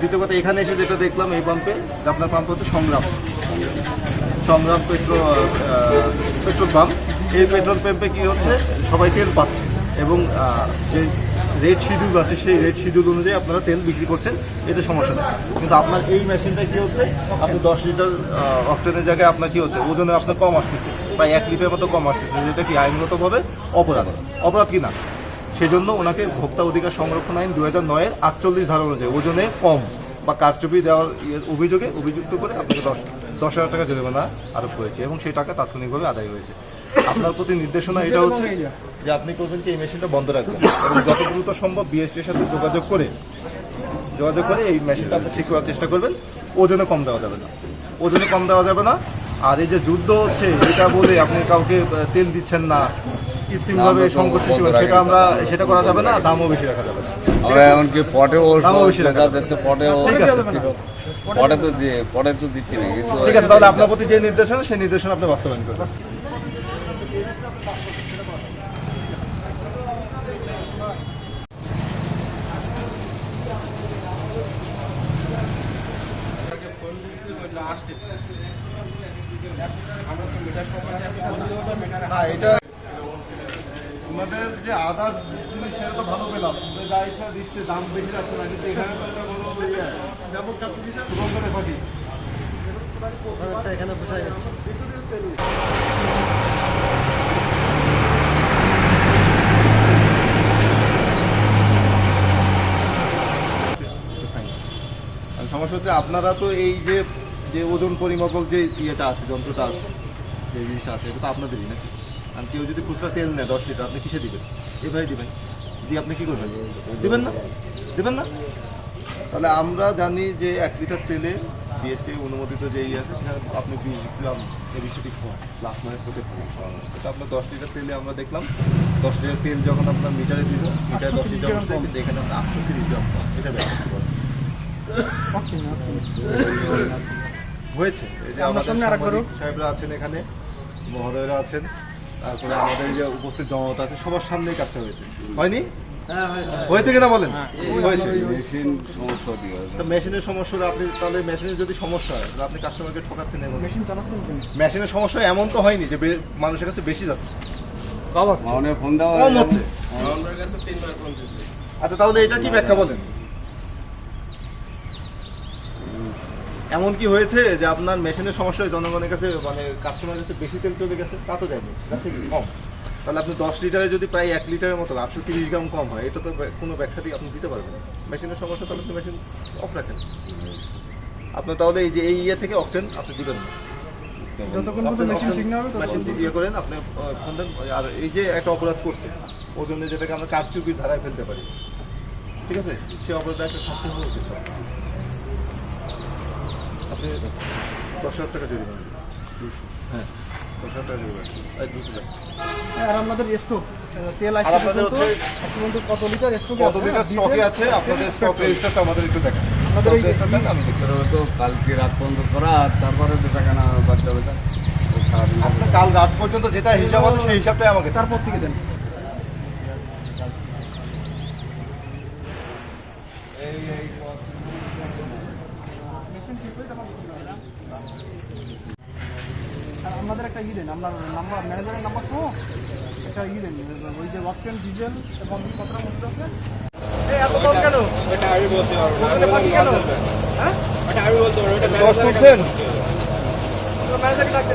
দ্বিতীয় কথা, এখানে এসে যেটা দেখলাম এই পাম্পে, আপনার পাম্প হচ্ছে সংগ্রাম পেট্রোল পাম্প। এই পেট্রোল পাম্পে কি হচ্ছে, সবাই তেল পাচ্ছে এবং যে রেট শিডিউল আছে সেই রেট শিডিউল অনুযায়ী আপনারা তেল বিক্রি করছেন, এতে সমস্যা নেই। কিন্তু আপনার এই মেশিনটা কি হচ্ছে, আপনি 10 লিটার অক্টেনের জায়গায় আপনার কি হচ্ছে, ওজনে আপনার কম আসতেছে, প্রায় 1 লিটার মতো কম আসতেছে, যেটা কি আইনগতভাবে অপরাধ কি না। সেজন্য ওনাকে ভোক্তা অধিকার সংরক্ষণ আইন 2009-এর 48 ধারা অনুযায়ী ওজনে কম বা কারচুপি দেওয়ার অভিযোগে অভিযুক্ত করে আপনাকে 10,000 টাকা জরিমানা আরোপ করেছে এবং সেই টাকা তাৎক্ষণিকভাবে আদায় হয়েছে। আপনার প্রতি নির্দেশনা এটা হচ্ছে যে আপনি করবেন কি, এই মেশিনটা বন্ধ রাখবেন এবং যত দ্রুত সম্ভব বিএসটির সাথে যোগাযোগ করে এই মেশিনটা আপনি ঠিক করার চেষ্টা করবেন। ওজনে কম দেওয়া যাবে না। আর এই যে যুদ্ধ হচ্ছে এটা বলে আপনি কাউকে তেল দিচ্ছেন না, কৃত্রিমভাবে সংকট সৃষ্টি করে, সেটা করা যাবে না। দামও বেশি রাখা যাবে না। এমনকি পটেও দামও বেশি রাখা যাবে। পটে তো দিচ্ছি না। ঠিক আছে, তাহলে আপনার প্রতি যে নির্দেশনা সেই নির্দেশনা আপনি বাস্তবায়ন করবেন। এটা আমাদের যে আদার্স জিনিস সেটা তো ভালো পেলাম, যা ইচ্ছা দিচ্ছে, দাম বেশি রাখছে না, কিন্তু এখানে তো একটা বড় এখানে বোঝা যাচ্ছে। সমস্যা হচ্ছে আপনারা তো এই যে ওজন পরিমাপক যে ইয়েটা আছে, যন্ত্রটা আছে, যে জিনিসটা আছে, এটা তো আপনাদেরই নাকি। আর কেউ যদি খুচরা তেল নেয় 10 লিটার, আপনি কিসে দিবেন? এভাবে দিবেন, দিয়ে আপনি কি করবেন? দিবেন না। তাহলে আমরা জানি যে 1 লিটার তেলে বিএসটি অনুমোদিত যে আছে, সেখানে আপনি 20 গ্রাম এবিসিডি প্লাস মাইনাস হতে পারেন। এটা আপনার 10 লিটার তেলে আমরা দেখলাম, 10 লিটার তেল যখন আপনার মিটারে দিল, মিটারে 10 লিটার হচ্ছে, কিন্তু এখানে আমরা 830 গ্রাম, এটা ব্যাখ্যা করতে পারেন হয়েছে। এই যে আমাদের সাংবাদিক সাহেবরা আছেন এখানে, মহোদয়রা আছেন, তারপরে আমাদের যে উপস্থিত জনতা আছে, সবার সামনেই কাজটা হয়েছে। হয়নি? হয়েছে কিনা বলেন? হয়েছে। মেশিনের সমস্যা, আপনি তাহলে মেশিনের যদি সমস্যা হয়, আপনি কাস্টমারকে ঠকাচ্ছেন। মেশিনের সমস্যা এমন তো হয়নি যে মানুষের কাছে বেশি যাচ্ছে, কম হচ্ছে। আচ্ছা, তাহলে এটা কি ব্যাখ্যা বলেন? এমন কি হয়েছে যে আপনার মেশিনের সমস্যায় জনগণের কাছে, মানে কাস্টমারের কাছে বেশি তেল চলে গেছে? তা তো যায়নি, যাচ্ছে কি কম। তাহলে আপনি 10 লিটারে যদি প্রায় 1 লিটারের মতো 830 গ্রাম কম হয়, এটা তো কোনো ব্যাখ্যা দিয়ে আপনি দিতে পারবেন না। মেশিনের সমস্যা, তাহলে আপনি মেশিন অফ রাখেন। আপনার তাহলে এই যে এই ইয়ে থেকে অকটেন আপনি দিবেন না, মেশিন ইয়ে করেন আপনি ফোন দেন। আর এই যে একটা অপরাধ করছে ওজনে, যেটাকে আমরা কারচুপির ধারায় ফেলতে পারি, ঠিক আছে, সে অপরাধটা একটা শাস্তি হওয়া উচিত। আপনি 10,000 টাকা জরিমানা। হ্যাঁ, 10,000 টাকা জরিমানা। আর আপনাদের স্টক তেল আছে, কত লিটার স্টকে আছে? আপনাদের স্টক রেজিস্টারটা আমাদের একটু দেখান। তো কালকে রাত পর্যন্ত করা, তারপরে তো টাকা না বাড়তে হবে। আপনার কাল রাত পর্যন্ত যেটা হিসাব আছে সেই হিসাবটাই আমাকে তারপর থেকে দেন। আমাদের একটা দেন, আপনার নাম্বার, ম্যানেজারের নাম্বার সহ একটা দেন, ওই যে অকটেন ডিজেল এবং কতটা মধ্যে আছে। এত কম কেন? এটা আমি বলতে পারবো না। হ্যাঁ, এটা আমি বলতে পারবো। এটা 10 নিচ্ছেন? ম্যানেজারকে ডাকতে